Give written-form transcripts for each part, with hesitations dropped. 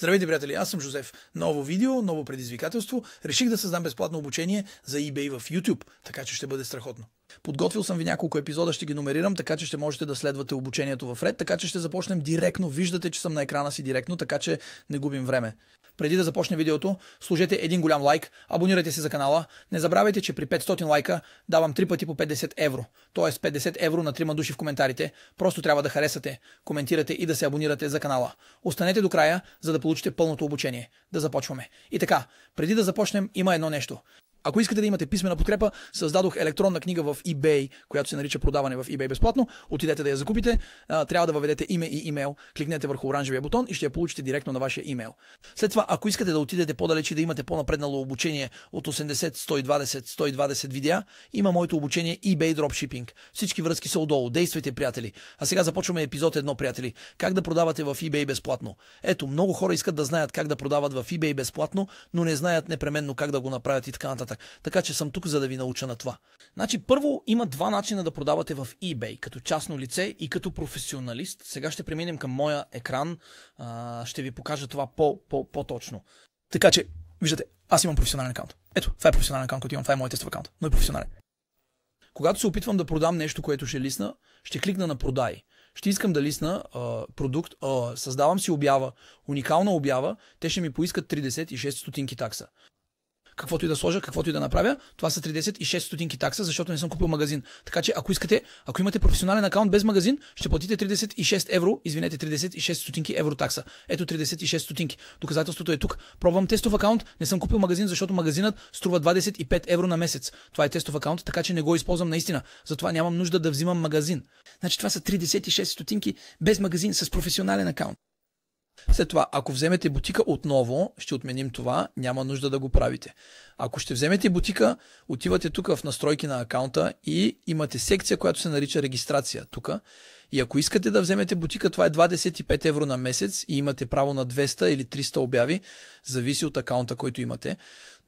Здравейте, приятели! Аз съм Жозеф. Ново видео, ново предизвикателство. Реших да създам безплатно обучение за eBay в YouTube, така че ще бъде страхотно. Подготвил съм ви няколко епизода, ще ги номерирам, така че ще можете да следвате обучението в ред, така че ще започнем директно. Виждате, че съм на екрана си директно, така че не губим време. Преди да започне видеото, сложете един голям лайк, абонирайте се за канала. Не забравяйте, че при 500 лайка давам 3 пъти по 50 евро. Тоест 50 евро на 3 души в коментарите. Просто трябва да харесате, коментирате и да се абонирате за канала. Останете до края, за да получите пълното обучение. Да започваме. И така, преди да започнем, има едно нещо. Ако искате да имате писмена подкрепа, създадох електронна книга в eBay, която се нарича продаване в eBay безплатно. Отидете да я закупите. Трябва да въведете име и имейл. Кликнете върху оранжевия бутон и ще я получите директно на вашия имейл. След това, ако искате да отидете по-далеч и да имате по-напреднало обучение от 80, 120, 120 видеа, има моето обучение eBay Dropshipping. Всички връзки са отдолу. Действайте, приятели. А сега започваме епизод 1, приятели. Как да продавате в eBay безплатно. Ето, много хора искат да знаят как да продават в eBay безплатно, но не знаят непременно как да го направят и така нататък. Така че съм тук, за да ви науча на това. Значи, първо има два начина да продавате в eBay, като частно лице и като професионалист. Сега ще преминем към моя екран. Ще ви покажа това по-точно. Така че, виждате, аз имам професионален акаунт. Ето, това е професионален акаунт, който имам. Това е моят тестов акаунт, но е професионален. Когато се опитвам да продам нещо, което ще лисна, ще кликна на продай. Ще искам да лисна продукт, създавам си обява, уникална обява, те ще ми поискат 36 стотинки такса. Каквото и да сложа, каквото и да направя, това са 36 стотинки такса, защото не съм купил магазин. Така че ако имате професионален акаунт без магазин, ще платите 36 евро, извинете, 36 стотинки евро такса. Ето 36 стотинки. Доказателството е тук. Пробвам тестов акаунт, не съм купил магазин, защото магазинът струва 25 евро на месец. Това е тестов акаунт, така че не го използвам наистина. Затова нямам нужда да взимам магазин. Значи това са 36 стотинки без магазин с професионален акаунт. След това, ако вземете бутика отново, ще отменим това, няма нужда да го правите. Ако ще вземете бутика, отивате тук в настройки на акаунта и имате секция, която се нарича регистрация тук. И ако искате да вземете бутика, това е 25 евро на месец и имате право на 200 или 300 обяви, зависи от акаунта, който имате.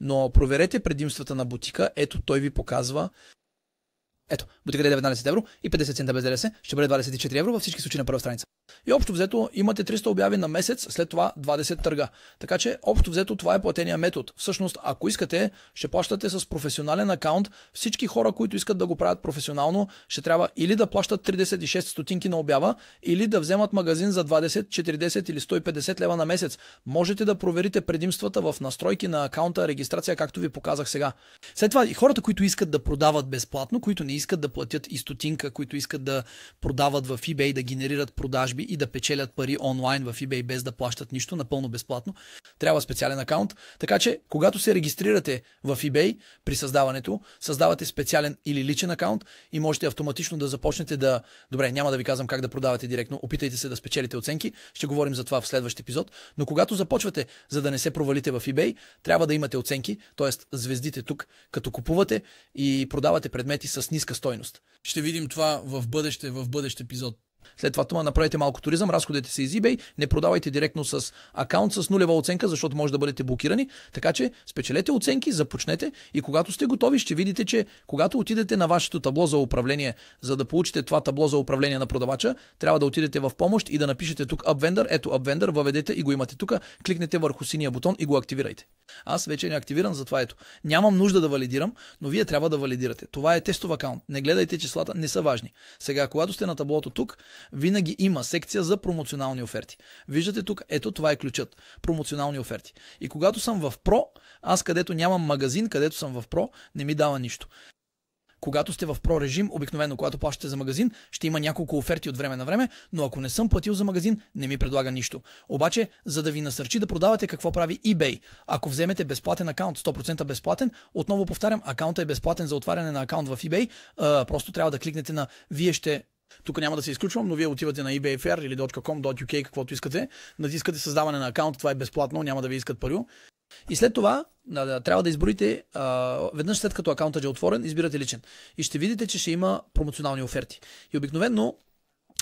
Но проверете предимствата на бутика, ето той ви показва. Ето, бутикът е 19 евро и 50 цента без ДДС, ще бъде 24 евро във всички случаи на първа страница. И общо взето имате 300 обяви на месец, след това 20 търга. Така че общо взето това е платения метод. Всъщност, ако искате, ще плащате с професионален акаунт. Всички хора, които искат да го правят професионално, ще трябва или да плащат 36 стотинки на обява, или да вземат магазин за 20, 40 или 150 лева на месец. Можете да проверите предимствата в настройки на акаунта, регистрация, както ви показах сега. След това и хората, които искат да продават безплатно, които не искат да платят и стотинка, които искат да продават в eBay, да генерират продажби и да печелят пари онлайн в eBay без да плащат нищо, напълно безплатно, трябва специален акаунт. Така че, когато се регистрирате в eBay при създаването, създавате специален или личен акаунт и можете автоматично да започнете да... Добре, няма да ви казвам как да продавате директно, опитайте се да спечелите оценки, ще говорим за това в следващ епизод, но когато започвате, за да не се провалите в eBay, трябва да имате оценки, т.е. звездите тук, като купувате и продавате предмети с ниска стойност. Ще видим това в бъдещ епизод. След това направете малко туризъм, разходете се из eBay, не продавайте директно с акаунт с нулева оценка, защото може да бъдете блокирани. Така че спечелете оценки, започнете и когато сте готови, ще видите, че когато отидете на вашето табло за управление, за да получите това табло за управление на продавача, трябва да отидете в помощ и да напишете тук Upvender, ето Upvender, въведете и го имате тук, кликнете върху синия бутон и го активирайте. Аз вече не активирам, затова ето. Нямам нужда да валидирам, но вие трябва да валидирате. Това е тестов акаунт. Не гледайте числата, не са важни. Сега, когато сте на таблото тук, винаги има секция за промоционални оферти. Виждате тук, ето това е ключът. Промоционални оферти. И когато съм в Pro, аз където нямам магазин, където съм в Pro, не ми дава нищо. Когато сте в Pro режим, обикновено когато плащате за магазин, ще има няколко оферти от време на време, но ако не съм платил за магазин, не ми предлага нищо. Обаче, за да ви насърчи да продавате, какво прави eBay? Ако вземете безплатен акаунт, 100% безплатен, отново повтарям, акаунтът е безплатен за отваряне на акаунт в eBay, просто трябва да кликнете на вие ще... Тук няма да се изключвам, но вие отивате на eBayfair или .com.uk, каквото искате, натискате създаване на акаунт, това е безплатно, няма да ви искат пари. И след това трябва да изборите, веднъж след като акаунтът е отворен, избирате личен. И ще видите, че ще има промоционални оферти. И обикновено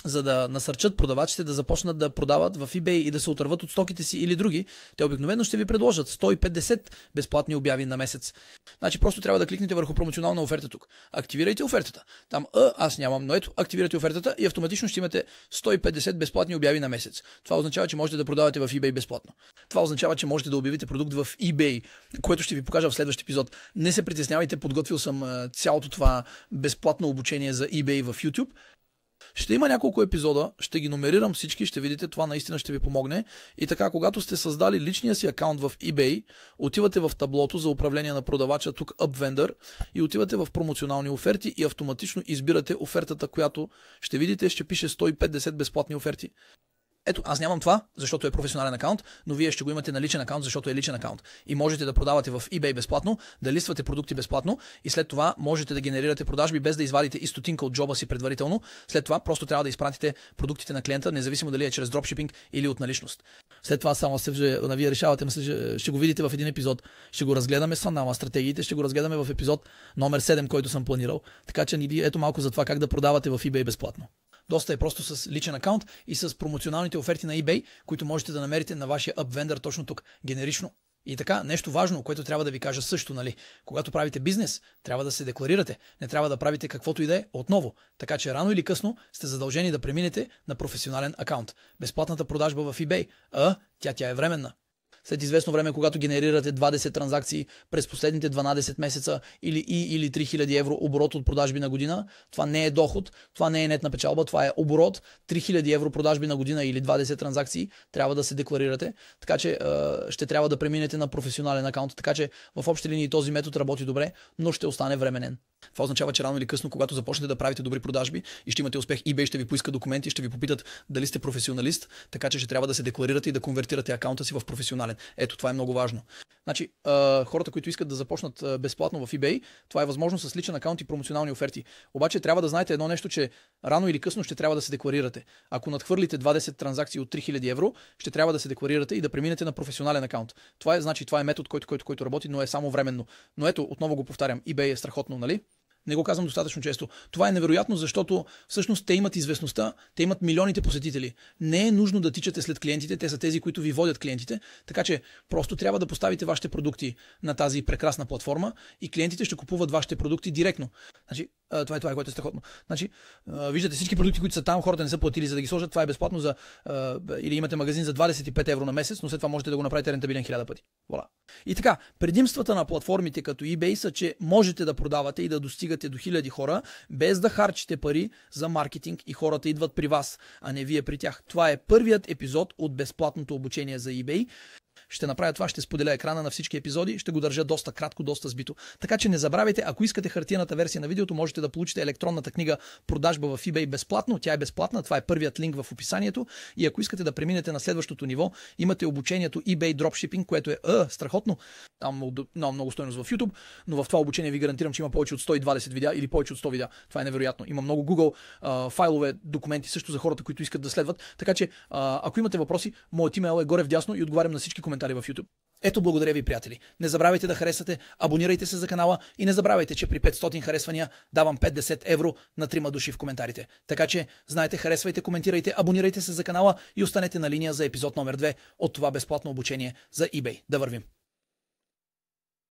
за да насърчат продавачите да започнат да продават в eBay и да се отърват от стоките си или други, те обикновено ще ви предложат 150 безплатни обяви на месец. Значи просто трябва да кликнете върху промоционална оферта тук. Активирайте офертата. Там аз нямам, но ето, активирайте офертата и автоматично ще имате 150 безплатни обяви на месец. Това означава, че можете да продавате в eBay безплатно. Това означава, че можете да обявите продукт в eBay, което ще ви покажа в следващия епизод. Не се притеснявайте, подготвил съм цялото това безплатно обучение за eBay в YouTube. Ще има няколко епизода, ще ги номерирам всички, ще видите, това наистина ще ви помогне. И така, когато сте създали личния си акаунт в eBay, отивате в таблото за управление на продавача, тук Up Vendor, и отивате в промоционални оферти и автоматично избирате офертата, която ще видите, ще пише 150 безплатни оферти. Ето, аз нямам това, защото е професионален акаунт, но вие ще го имате на личен акаунт, защото е личен акаунт. И можете да продавате в eBay безплатно, да листвате продукти безплатно и след това можете да генерирате продажби без да извадите и стотинка от джоба си предварително. След това просто трябва да изпратите продуктите на клиента, независимо дали е чрез дропшипинг или от наличност. След това само вие решавате, ще го видите в един епизод. Ще го разгледаме с Фандама стратегиите, ще го разгледаме в епизод номер 7, който съм планирал. Така че ето малко за това как да продавате в eBay безплатно. Доста е просто с личен акаунт и с промоционалните оферти на eBay, които можете да намерите на вашия Up Vendor точно тук, генерично. И така, нещо важно, което трябва да ви кажа също, нали? Когато правите бизнес, трябва да се декларирате. Не трябва да правите каквото и да е отново. Така че рано или късно сте задължени да преминете на професионален акаунт. Безплатната продажба в eBay, тя е временна. След известно време, когато генерирате 20 транзакции през последните 12 месеца или 3000 евро оборот от продажби на година, това не е доход, това не е нетна печалба, това е оборот. 3000 евро продажби на година или 20 транзакции трябва да се декларирате, така че ще трябва да преминете на професионален акаунт, така че в общи линии този метод работи добре, но ще остане временен. Това означава, че рано или късно, когато започнете да правите добри продажби и ще имате успех, eBay ще ви поиска документи, ще ви попитат дали сте професионалист, така че ще трябва да се декларирате и да конвертирате акаунта си в професионален. Ето, това е много важно. Значи, хората, които искат да започнат безплатно в eBay, това е възможно с личен акаунт и промоционални оферти. Обаче трябва да знаете едно нещо, че рано или късно ще трябва да се декларирате. Ако надхвърлите 20 транзакции от 3000 евро, ще трябва да се декларирате и да преминете на професионален акаунт. Това е метод, който работи, но е само временно. Но ето, отново го повтарям, eBay е страхотно, нали? Не го казвам достатъчно често. Това е невероятно, защото всъщност те имат известността, те имат милионите посетители. Не е нужно да тичате след клиентите, те са тези, които ви водят клиентите, така че просто трябва да поставите вашите продукти на тази прекрасна платформа и клиентите ще купуват вашите продукти директно. Значи, това е което е страхотно. Значи, виждате всички продукти, които са там, хората не са платили за да ги сложат, това е безплатно или имате магазин за 25 евро на месец, но след това можете да го направите рентабилен 1000 пъти. Вола. И така, предимствата на платформите като eBay са, че можете да продавате и да достигате до 1000 хора, без да харчите пари за маркетинг и хората идват при вас, а не вие при тях. Това е първият епизод от безплатното обучение за eBay. Ще направя това, ще споделя екрана на всички епизоди, ще го държа доста кратко, доста сбито. Така че не забравяйте, ако искате хартиената версия на видеото, можете да получите електронната книга Продажба в eBay безплатно. Тя е безплатна, това е първият линк в описанието. И ако искате да преминете на следващото ниво, имате обучението eBay Dropshipping, което е страхотно. Там много стойност в YouTube, но в това обучение ви гарантирам, че има повече от 120 видеа или повече от 100 видеа. Това е невероятно. Има много Google файлове, документи също за хората, които искат да следват. Така че, ако имате въпроси, моят имейл е горе вдясно и отговарям на всички коментари в YouTube. Ето, благодаря ви, приятели. Не забравяйте да харесвате, абонирайте се за канала и не забравяйте, че при 500 харесвания давам 50 евро на 3 души в коментарите. Така че, знаете, харесвайте, коментирайте, абонирайте се за канала и останете на линия за епизод номер 2 от това безплатно обучение за eBay. Да вървим!